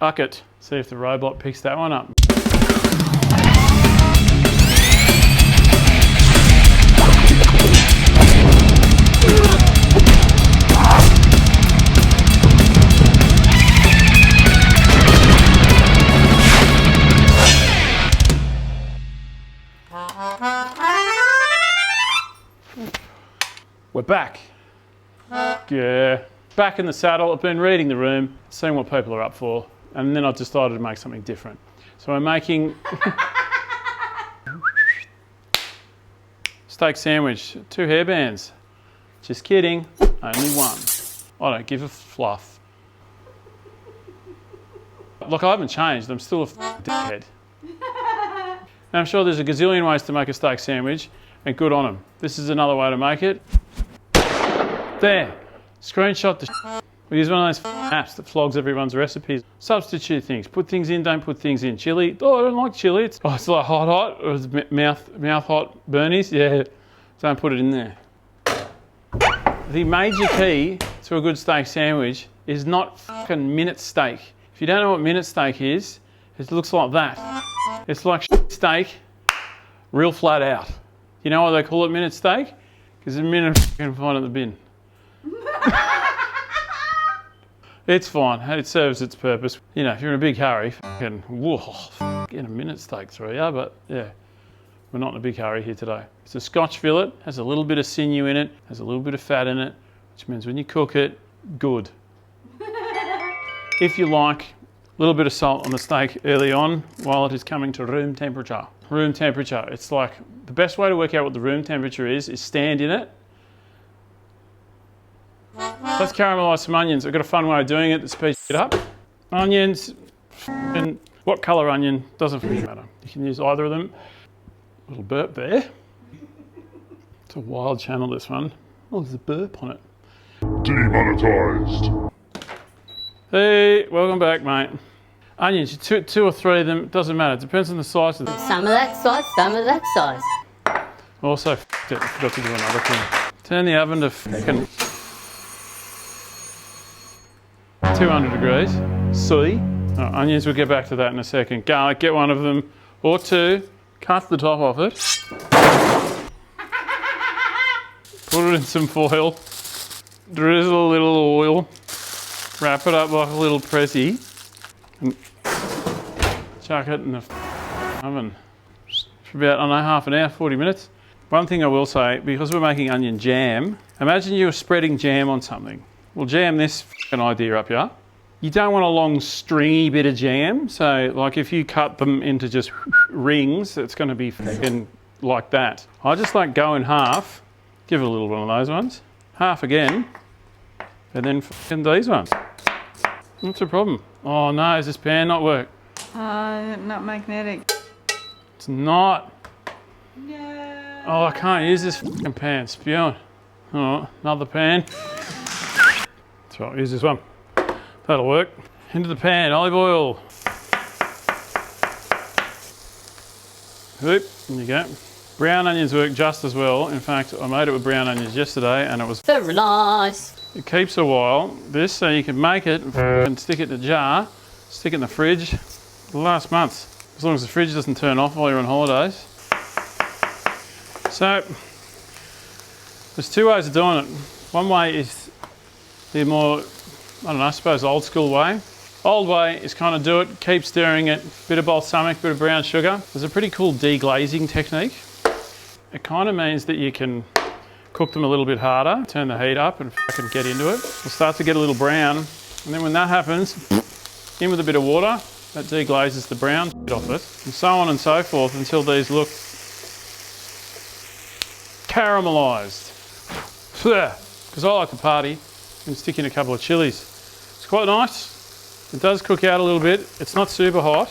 bucket. See if the robot picks that one up. We're back. Yeah, back in the saddle. I've been reading the room, seeing what people are up for, and then I've decided to make something different. So I'm making steak sandwich, 2 hairbands. Just kidding, only 1. I don't give a fluff. Look, I haven't changed. I'm still a dickhead. Now, I'm sure there's a gazillion ways to make a steak sandwich, and good on them. This is another way to make it. There, screenshot the We use one of those apps that flogs everyone's recipes. Substitute things, put things in, don't put things in. Chili, oh, I don't like chili. It's like hot, or mouth hot burnies. Yeah, don't put it in there. The major key to a good steak sandwich is not fucking minute steak. If you don't know what minute steak is, it looks like that. It's like steak, real flat out. You know why they call it minute steak? Because a minute fucking fine at the bin. It's fine, it serves its purpose. You know, if you're in a big hurry, fucking, whoa, get a minute steak through you, but yeah, we're not in a big hurry here today. It's a Scotch fillet, has a little bit of sinew in it, has a little bit of fat in it, which means when you cook it, good. If you like, a little bit of salt on the steak early on while it is coming to room temperature. Room temperature, it's like, the best way to work out what the room temperature is stand in it. Let's caramelise some onions. I've got a fun way of doing it that speeds it up. Onions, and what colour onion, doesn't really matter. You can use either of them. A little burp there. It's a wild channel, this one. Oh, there's a burp on it. Demonetised. Hey, welcome back, mate. Onions, two or 3 of them, doesn't matter. It depends on the size of them. Some of that size, some of that size. Also, I forgot to do another thing. Turn the oven to fucking 200 degrees. See? Onions, we'll get back to that in a second. Garlic, get 1 of them or 2. Cut the top off it. Put it in some foil. Drizzle a little oil. Wrap it up like a little pressy. And chuck it in the oven for about, I don't know, half an hour, 40 minutes. One thing I will say, because we're making onion jam, imagine you were spreading jam on something. We'll jam this fucking idea up here. You don't want a long stringy bit of jam. So like if you cut them into just rings, it's going to be fucking like that. I just like go in half, give it a little one of those ones, half again, and then fucking these ones. What's the problem? Oh no, is this pan not work? Not magnetic. It's not. No. Oh, I can't use this fucking pan, spewing. Oh, another pan. That's right, use this one. That'll work. Into the pan, olive oil. Oop, there you go. Brown onions work just as well. In fact, I made it with brown onions yesterday and it was Very nice. It keeps a while. This, so you can make it and stick it in a jar, stick it in the fridge. It'll last months, as long as the fridge doesn't turn off while you're on holidays. So, there's 2 ways of doing it. One way is the more, I don't know, I suppose old school way. Old way is kind of do it, keep stirring it, bit of balsamic, bit of brown sugar. There's a pretty cool deglazing technique. It kind of means that you can cook them a little bit harder, turn the heat up and fucking get into it. It'll start to get a little brown, and then when that happens, in with a bit of water, that deglazes the brown off it, and so on and so forth until these look caramelised. Because I like to party and stick in a couple of chilies. It's quite nice. It does cook out a little bit. It's not super hot,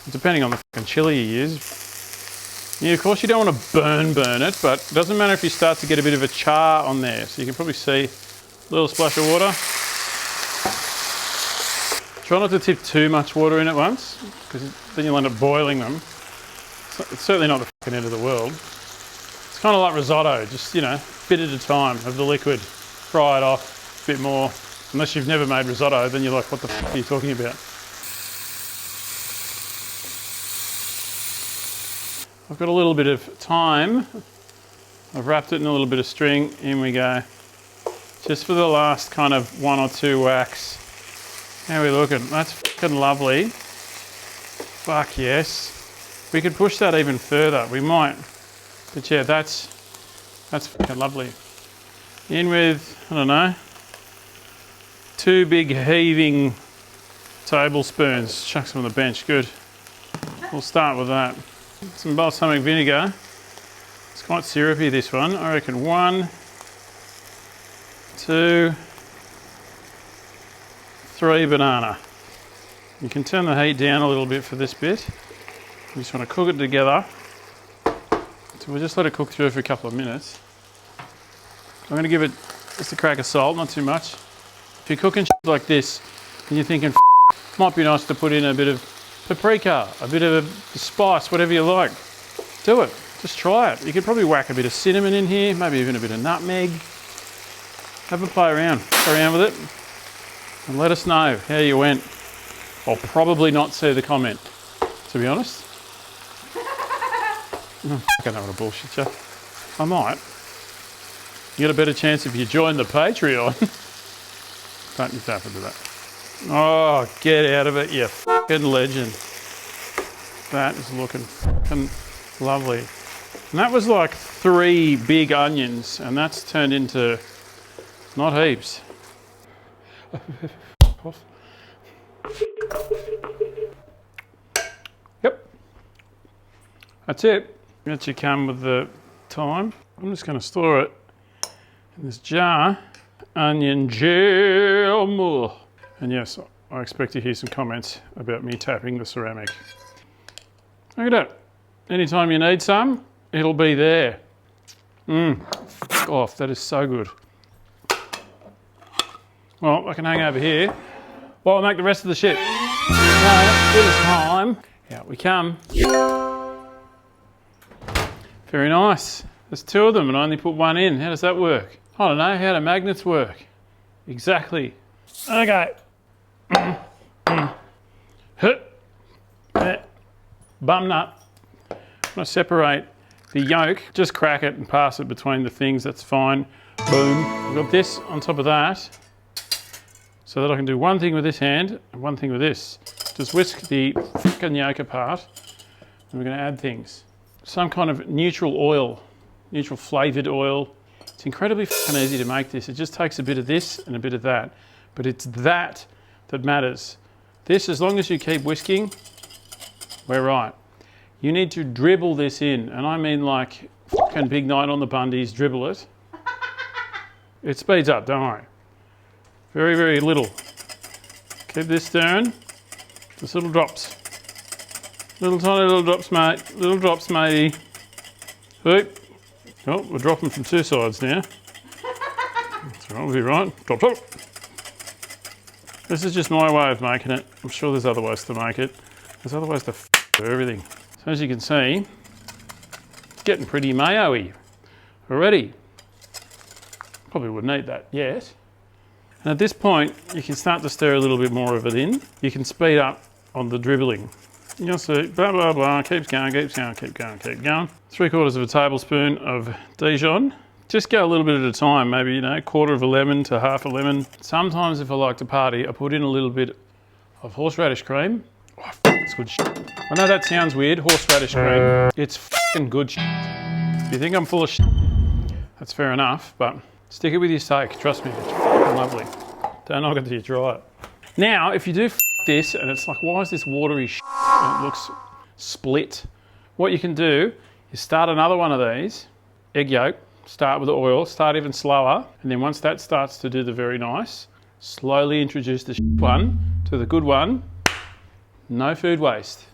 depending on the fucking chili you use. Yeah, of course you don't want to burn it, but it doesn't matter if you start to get a bit of a char on there. So you can probably see a little splash of water. Try not to tip too much water in at once, because then you'll end up boiling them. It's certainly not the fucking end of the world. It's kind of like risotto, just, you know, a bit at a time of the liquid. Fry it off a bit more. Unless you've never made risotto, then you're like, what the fuck are you talking about? I've got a little bit of thyme. I've wrapped it in a little bit of string. In we go. Just for the last kind of 1 or 2 whacks. How are we looking? That's fucking lovely. Fuck yes. We could push that even further. We might. But yeah, that's fucking lovely. In with, I don't know, 2 big heaving tablespoons. Chuck some on the bench. Good. We'll start with that. Some balsamic vinegar. It's quite syrupy, this one. I reckon 1, 2, 3 banana. You can turn the heat down a little bit for this bit. You just want to cook it together. So we'll just let it cook through for a couple of minutes. I'm going to give it just a crack of salt, not too much. If you're cooking shit like this and you're thinking, might be nice to put in a bit of paprika, a bit of a spice, whatever you like, do it. Just try it. You could probably whack a bit of cinnamon in here, maybe even a bit of nutmeg. Have a play around with it, and let us know how you went. I'll probably not see the comment, to be honest. I don't know what to bullshit you. I might. You get a better chance if you join the Patreon. Don't you have to do that. Oh, get out of it, you fucking legend. That is looking fucking lovely. And that was like 3 big onions, and that's turned into not heaps. Yep. That's it. That should come with the thyme. I'm just going to store it in this jar. Onion jam. And yes, I expect to hear some comments about me tapping the ceramic. Look at that. Anytime you need some, it'll be there. Fuck off, that is so good. Well, I can hang over here while I make the rest of the shit. Now, it is time. Out we come. Very nice. There's 2 of them and I only put 1 in. How does that work? I don't know. How do magnets work? Exactly. Okay. Bum nut. I'm going to separate the yolk. Just crack it and pass it between the things. That's fine. Boom. I've got this on top of that, so that I can do one thing with this hand and one thing with this. Just whisk the fucking yolk apart, and we're going to add things. Some kind of neutral oil, neutral flavoured oil. It's incredibly fucking easy to make this. It just takes a bit of this and a bit of that, but it's that matters. This, as long as you keep whisking, we're right. You need to dribble this in, and I mean like fucking big night on the Bundys, dribble it. It speeds up, don't worry. Very, very little. Keep this stirring. Just little drops. Little tiny little drops, mate. Little drops, matey. Oop. Oh, we're dropping from 2 sides now. That's right, we'll be right. Drop, drop. This is just my way of making it. I'm sure there's other ways to make it. There's other ways to do everything. So as you can see, it's getting pretty mayo-y already. Probably wouldn't eat that yet. And at this point, you can start to stir a little bit more of it in. You can speed up on the dribbling. You'll see, blah, blah, blah, keeps going, keep going. 3/4 of a tablespoon of Dijon. Just go a little bit at a time, maybe, you know, 1/4 of a lemon to half a lemon. Sometimes if I like to party, I put in a little bit of horseradish cream. Oh, it's good shit. I know that sounds weird, horseradish cream. It's fucking good shit. If you think I'm full of shit, that's fair enough, but stick it with your steak, trust me, it's fucking lovely. Don't knock it till you try it. Now, if you do this and it's like, why is this watery shit and it looks split? What you can do is start another one of these, egg yolk, start with the oil, start even slower, and then once that starts to do the very nice, slowly introduce the shit one to the good one. No food waste.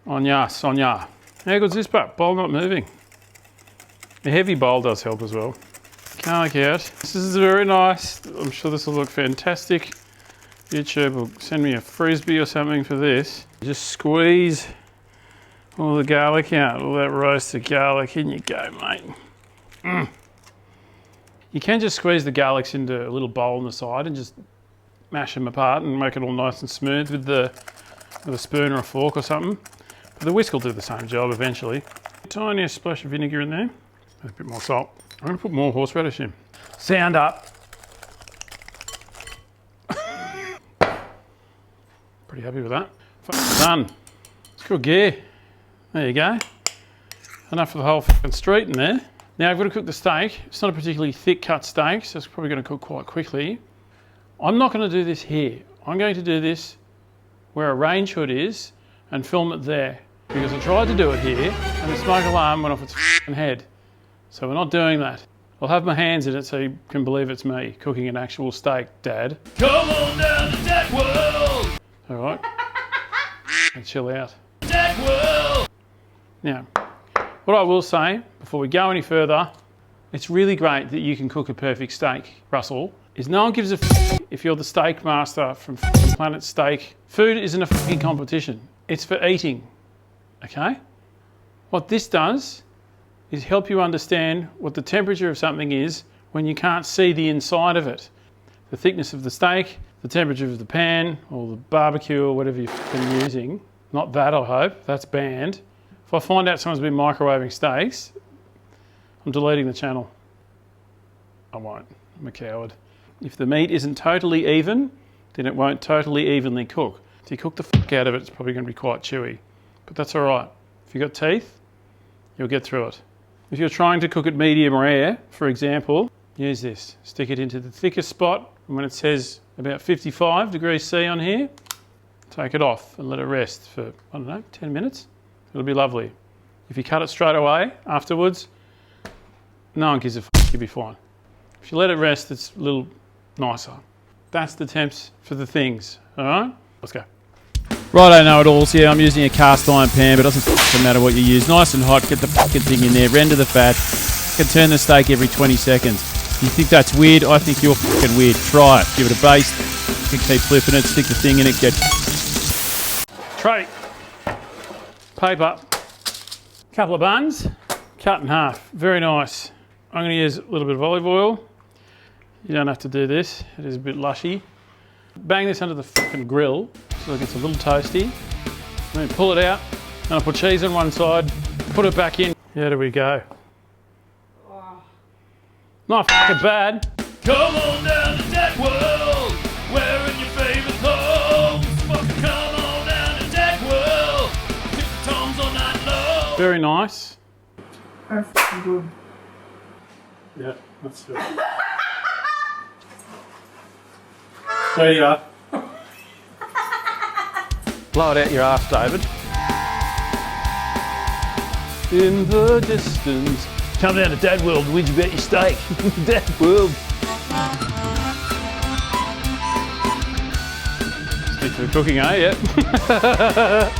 On ya, son ya. How good's this part? Bowl not moving. A heavy bowl does help as well. Garlic out. This is very nice. I'm sure this will look fantastic. YouTube will send me a frisbee or something for this. Just squeeze all the garlic out, all that roasted garlic. In you go, mate. You can just squeeze the garlics into a little bowl on the side and just mash them apart and make it all nice and smooth with a spoon or a fork or something. But the whisk will do the same job eventually. tiniest splash of vinegar in there. There's a bit more salt. I'm going to put more horseradish in. Sound up. Pretty happy with that. Done. It's good gear. There you go. Enough for the whole fucking street in there. Now I've got to cook the steak. It's not a particularly thick cut steak, so it's probably going to cook quite quickly. I'm not going to do this here. I'm going to do this where a range hood is and film it there. Because I tried to do it here and the smoke alarm went off its fucking head. So we're not doing that. I'll have my hands in it so you can believe it's me cooking an actual steak, Dad. Come on down to Dad World! Alright. And chill out. Dad World! Now, what I will say, before we go any further, it's really great that you can cook a perfect steak, Russell, is no one gives a f if you're the steak master from Planet Steak. Food isn't a fucking competition. It's for eating, okay? What this does is help you understand what the temperature of something is when you can't see the inside of it. The thickness of the steak, the temperature of the pan, or the barbecue, or whatever you're fucking using. Not that, I hope, that's banned. If I find out someone's been microwaving steaks, I'm deleting the channel. I won't, I'm a coward. If the meat isn't totally even, then it won't totally evenly cook. If you cook the fuck out of it, it's probably going to be quite chewy. But that's all right. If you've got teeth, you'll get through it. If you're trying to cook it medium rare, for example, use this. Stick it into the thickest spot, and when it says about 55 degrees C on here, take it off and let it rest for, I don't know, 10 minutes. It'll be lovely. If you cut it straight away afterwards, no one gives a fuck, you'll be fine. If you let it rest, it's a little nicer. That's the temps for the things, all right? Let's go. Righto, know-it-alls. Yeah, I'm using a cast iron pan, but it doesn't fucking matter what you use. Nice and hot, get the fucking thing in there, render the fat. You can turn the steak every 20 seconds. You think that's weird? I think you're fucking weird. Try it. Give it a baste. You can keep flipping it, stick the thing in it, get... Tray. Paper. Couple of buns. Cut in half. Very nice. I'm going to use a little bit of olive oil. You don't have to do this. It is a bit lushy. Bang this under the fucking grill so it gets a little toasty. And then pull it out. And I'll put cheese on one side. Put it back in. How do we go? Not fucking bad. Come on down to that world. Wearing your favourite clothes. Fucking come on down to that world. Kick the toms all night long. Very nice. That's fucking good. Yeah, that's good. There you are. Blow it out your ass, David. In the distance. Come down to Dad World, whinge about your steak. Dad World. Stick to the cooking, eh? Yeah.